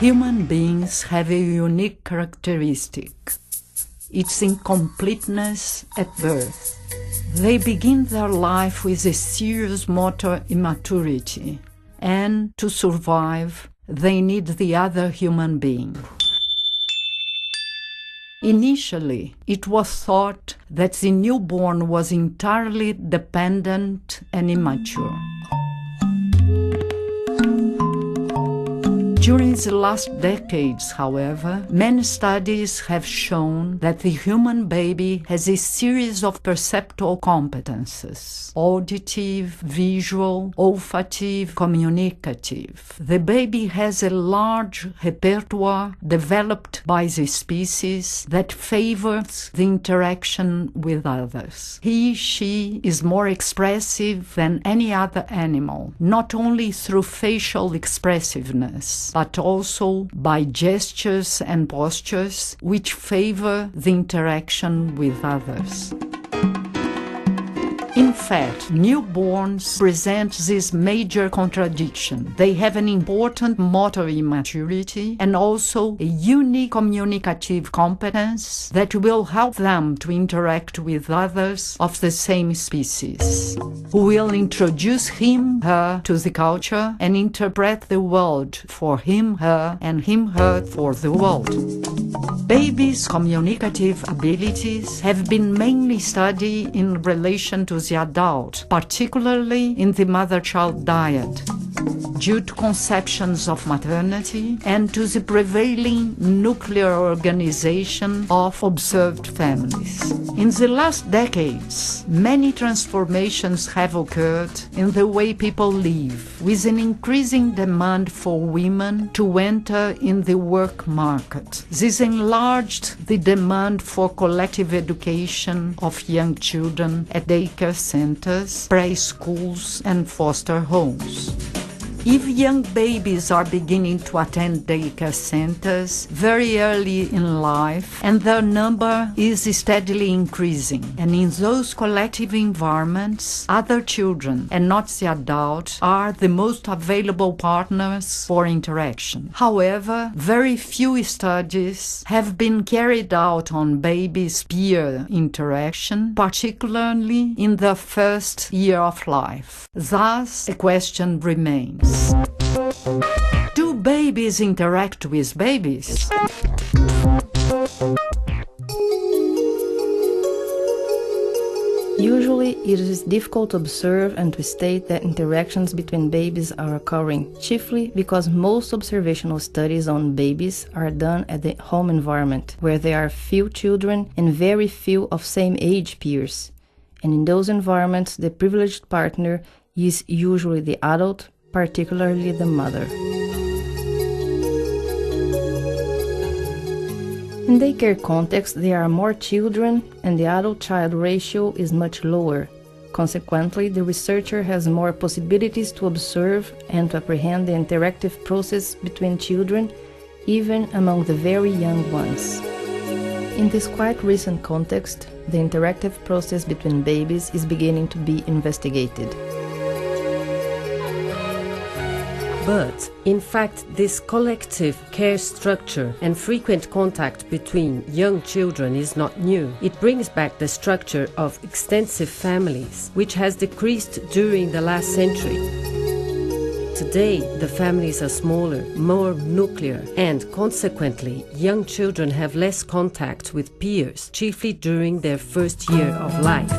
Human beings have a unique characteristic. Its incompleteness at birth. They begin their life with a serious motor immaturity, and to survive, they need the other human being. Initially, it was thought that the newborn was entirely dependent and immature. During the last decades, however, many studies have shown that the human baby has a series of perceptual competences: auditive, visual, olfactive, communicative. The baby has a large repertoire developed by the species that favors the interaction with others. She is more expressive than any other animal, not only through facial expressiveness, but also by gestures and postures which favor the interaction with others. In fact, newborns present this major contradiction. They have an important motor immaturity and also a unique communicative competence that will help them to interact with others of the same species, who will introduce him, her to the culture and interpret the world for him, her, and him, her for the world. Babies' communicative abilities have been mainly studied in relation to the adult, particularly in the mother-child dyad, due to conceptions of maternity and to the prevailing nuclear organization of observed families. In the last decades, many transformations have occurred in the way people live, with an increasing demand for women to enter in the work market. This enlarged the demand for collective education of young children at daycare centers, preschools, and foster homes. If young babies are beginning to attend daycare centers very early in life, and their number is steadily increasing, and in those collective environments, other children, and not the adult, are the most available partners for interaction. However, very few studies have been carried out on babies' peer interaction, particularly in their first year of life. Thus, a question remains. Do babies interact with babies? Usually, it is difficult to observe and to state that interactions between babies are occurring, chiefly because most observational studies on babies are done at the home environment, where there are few children and very few of same-age peers. And in those environments, the privileged partner is usually the adult, particularly the mother. In daycare context, there are more children and the adult-child ratio is much lower. Consequently, the researcher has more possibilities to observe and to apprehend the interactive process between children, even among the very young ones. In this quite recent context, the interactive process between babies is beginning to be investigated. But, in fact, this collective care structure and frequent contact between young children is not new. It brings back the structure of extensive families, which has decreased during the last century. Today, the families are smaller, more nuclear, and consequently, young children have less contact with peers, chiefly during their first year of life.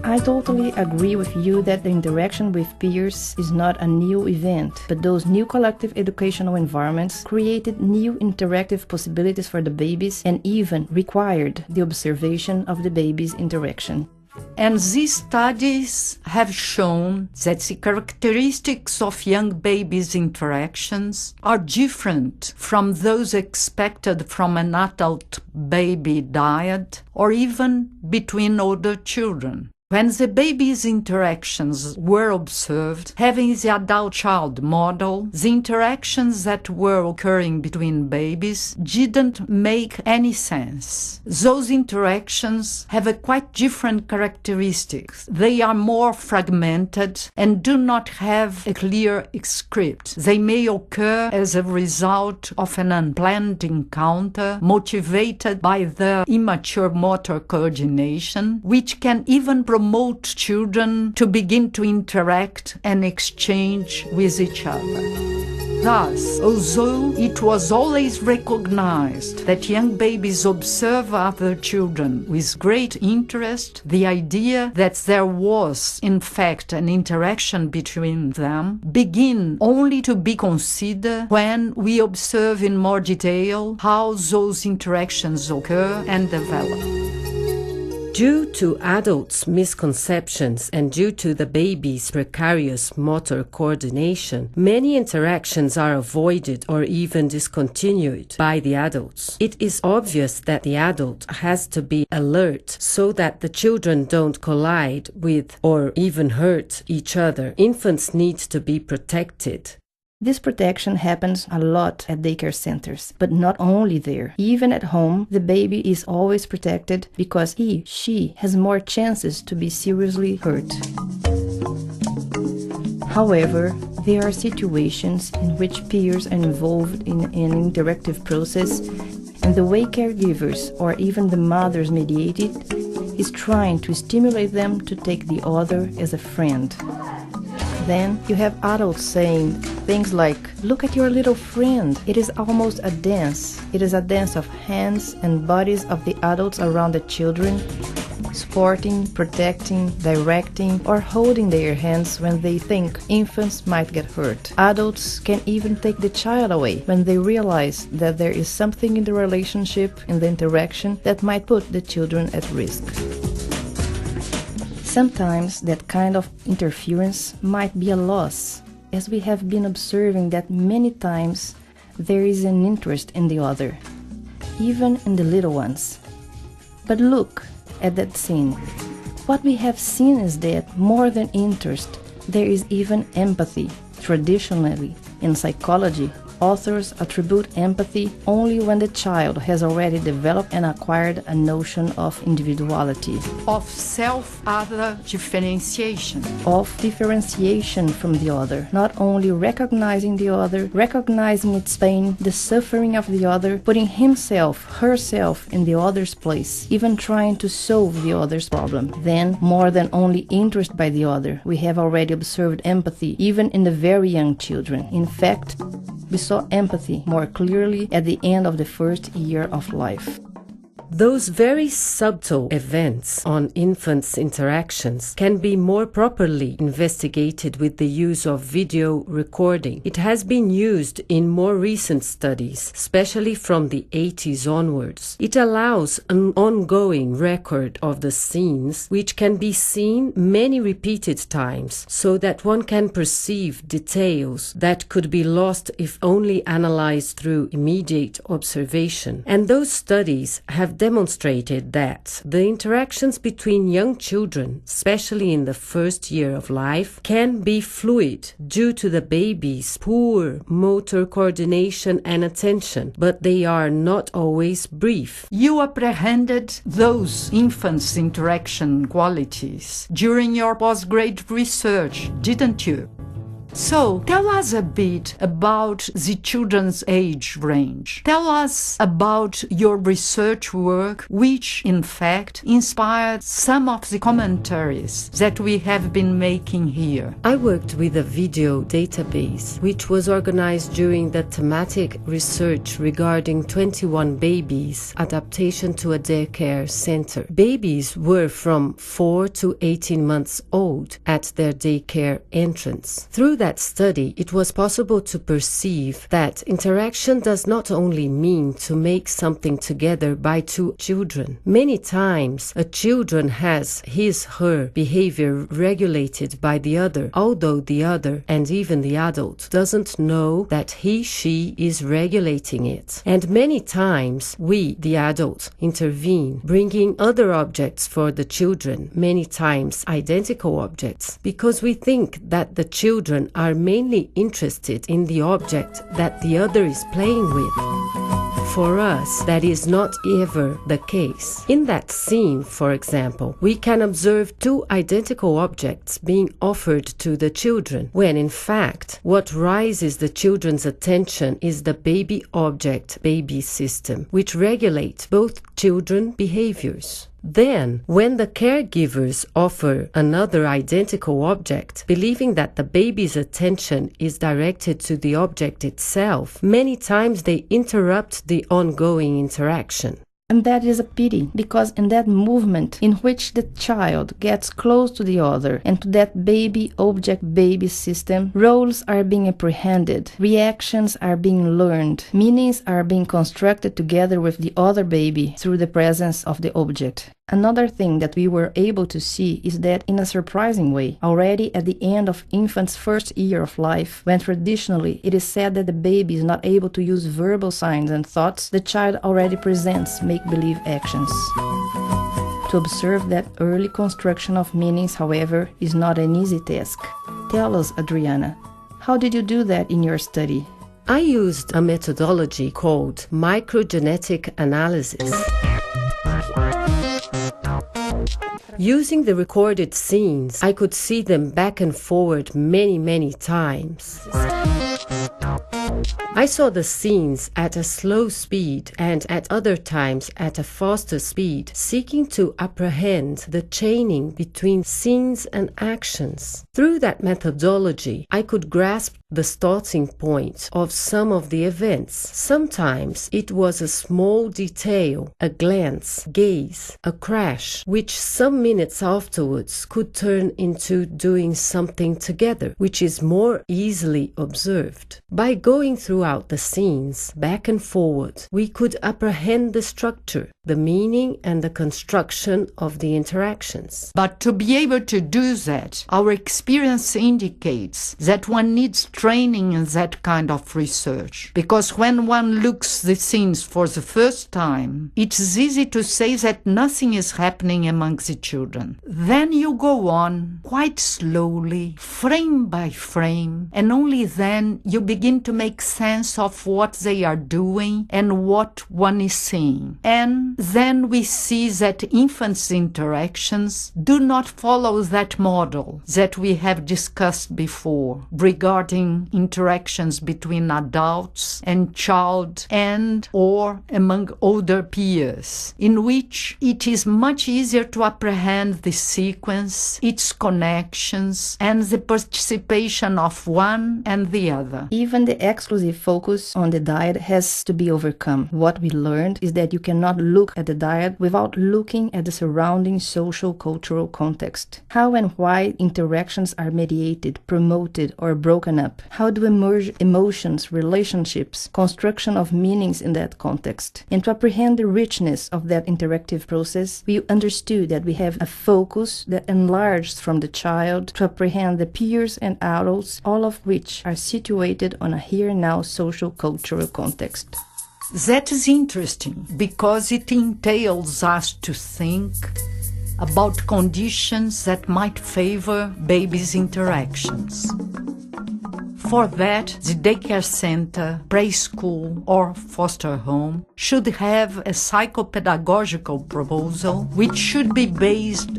I totally agree with you that the interaction with peers is not a new event, but those new collective educational environments created new interactive possibilities for the babies and even required the observation of the baby's interaction. And these studies have shown that the characteristics of young babies' interactions are different from those expected from an adult baby dyad or even between older children. When the baby's interactions were observed, having the adult-child model, the interactions that were occurring between babies didn't make any sense. Those interactions have a quite different characteristics. They are more fragmented and do not have a clear script. They may occur as a result of an unplanned encounter motivated by their immature motor coordination, which can even promote children to begin to interact and exchange with each other. Thus, although it was always recognized that young babies observe other children with great interest, the idea that there was, in fact, an interaction between them begin only to be considered when we observe in more detail how those interactions occur and develop. Due to adults' misconceptions and due to the baby's precarious motor coordination, many interactions are avoided or even discontinued by the adults. It is obvious that the adult has to be alert so that the children don't collide with or even hurt each other. Infants need to be protected. This protection happens a lot at daycare centers, but not only there. Even at home, the baby is always protected because she has more chances to be seriously hurt. However, there are situations in which peers are involved in an interactive process, and the way caregivers or even the mothers mediate it is trying to stimulate them to take the other as a friend. Then you have adults saying things like, "Look at your little friend." It is almost a dance. It is a dance of hands and bodies of the adults around the children, supporting, protecting, directing, or holding their hands when they think infants might get hurt. Adults can even take the child away when they realize that there is something in the relationship, in the interaction, that might put the children at risk. Sometimes that kind of interference might be a loss, as we have been observing that many times there is an interest in the other, even in the little ones. But look at that scene. What we have seen is that more than interest, there is even empathy. Traditionally, in psychology, authors attribute empathy only when the child has already developed and acquired a notion of individuality, of self-other differentiation, of differentiation from the other, not only recognizing the other, recognizing its pain, the suffering of the other, putting himself, herself in the other's place, even trying to solve the other's problem. Then, more than only interest by the other, we have already observed empathy even in the very young children. In fact, we saw empathy more clearly at the end of the first year of life. Those very subtle events on infants' interactions can be more properly investigated with the use of video recording. It has been used in more recent studies, especially from the 80s onwards. It allows an ongoing record of the scenes, which can be seen many repeated times, so that one can perceive details that could be lost if only analyzed through immediate observation. And those studies have demonstrated that the interactions between young children, especially in the first year of life, can be fluid due to the baby's poor motor coordination and attention, but they are not always brief. You apprehended those infants' interaction qualities during your postgrad research, didn't you? So, tell us a bit about the children's age range. Tell us about your research work, which, in fact, inspired some of the commentaries that we have been making here. I worked with a video database, which was organized during the thematic research regarding 21 babies' adaptation to a daycare center. Babies were from 4 to 18 months old at their daycare entrance. Through that that study, it was possible to perceive that interaction does not only mean to make something together by two children. Many times, a children has his/her behavior regulated by the other, although the other, and even the adult, doesn't know that he/she is regulating it. And many times, we, the adult, intervene, bringing other objects for the children, many times identical objects, because we think that the children are mainly interested in the object that the other is playing with. For us, that is not ever the case. In that scene, for example, we can observe two identical objects being offered to the children, when in fact, what rises the children's attention is the baby object, baby system, which regulates both children behaviors. Then, when the caregivers offer another identical object, believing that the baby's attention is directed to the object itself, many times they interrupt the ongoing interaction. And that is a pity, because in that movement in which the child gets close to the other and to that baby object baby system, roles are being apprehended, reactions are being learned, meanings are being constructed together with the other baby through the presence of the object. Another thing that we were able to see is that, in a surprising way, already at the end of infant's first year of life, when traditionally it is said that the baby is not able to use verbal signs and thoughts, the child already presents make-believe actions. To observe that early construction of meanings, however, is not an easy task. Tell us, Adriana, how did you do that in your study? I used a methodology called microgenetic analysis. Using the recorded scenes, I could see them back and forward many times. I saw the scenes at a slow speed and at other times at a faster speed, seeking to apprehend the chaining between scenes and actions. Through that methodology, I could grasp the starting point of some of the events. Sometimes it was a small detail, a glance, gaze, a crash, which some minutes afterwards could turn into doing something together, which is more easily observed. By going throughout the scenes, back and forward, we could apprehend the structure, the meaning and the construction of the interactions. But to be able to do that, our experience indicates that one needs training in that kind of research. Because when one looks the scenes for the first time, it's easy to say that nothing is happening among the children. Then you go on quite slowly, frame by frame, and only then you begin to make sense of what they are doing and what one is seeing. And then we see that infants' interactions do not follow that model that we have discussed before regarding interactions between adults and child and or among older peers, in which it is much easier to apprehend the sequence, its connections, and the participation of one and the other. Even the exclusive focus on the diet has to be overcome. What we learned is that you cannot look at the diet without looking at the surrounding social cultural context. How and why interactions are mediated, promoted, or broken up. How do emerge emotions, relationships, construction of meanings in that context. And to apprehend the richness of that interactive process, we understood that we have a focus that enlarges from the child to apprehend the peers and adults, all of which are situated on a here-now social cultural context. That is interesting because it entails us to think about conditions that might favor babies' interactions. For that, the daycare center, preschool, or foster home should have a psychopedagogical proposal which should be based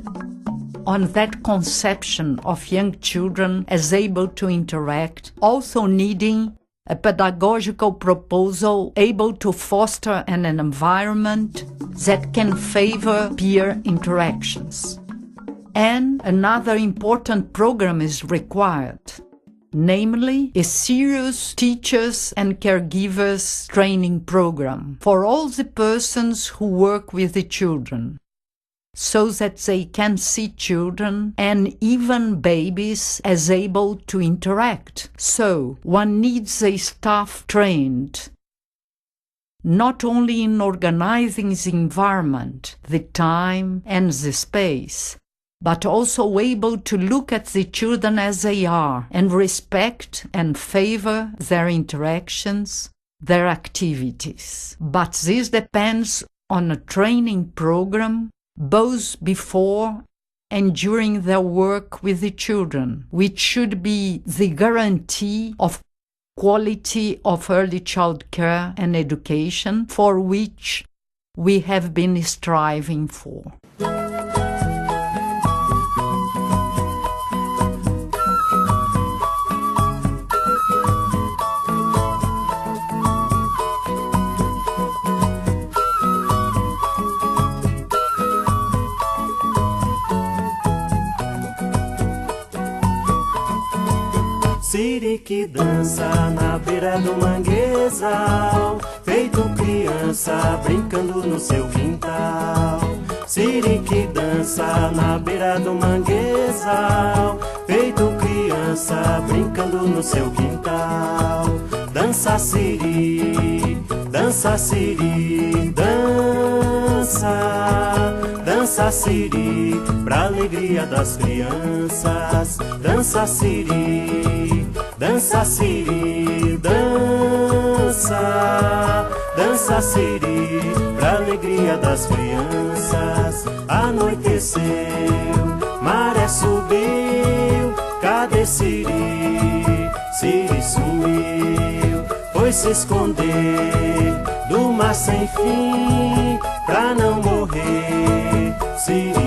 on that conception of young children as able to interact, also needing a pedagogical proposal able to foster an environment that can favor peer interactions. And another important program is required, namely a serious teachers and caregivers training program for all the persons who work with the children. so that they can see children and even babies as able to interact. So one needs a staff trained not only in organizing the environment, the time and the space, but also able to look at the children as they are and respect and favor their interactions, their activities. But this depends on a training program both before and during their work with the children, which should be the guarantee of quality of early child care and education for which we have been striving for. Siri que dança na beira do manguezal, feito criança brincando no seu quintal. Siri que dança na beira do manguezal, feito criança brincando no seu quintal. Dança Siri, dança Siri, dança. Dança Siri, pra alegria das crianças. Dança Siri, dança Siri, dança. Dança Siri, pra alegria das crianças. Anoiteceu, maré subiu, cadê Siri? Siri sumiu, foi se esconder do mar sem fim, pra não morrer. Siri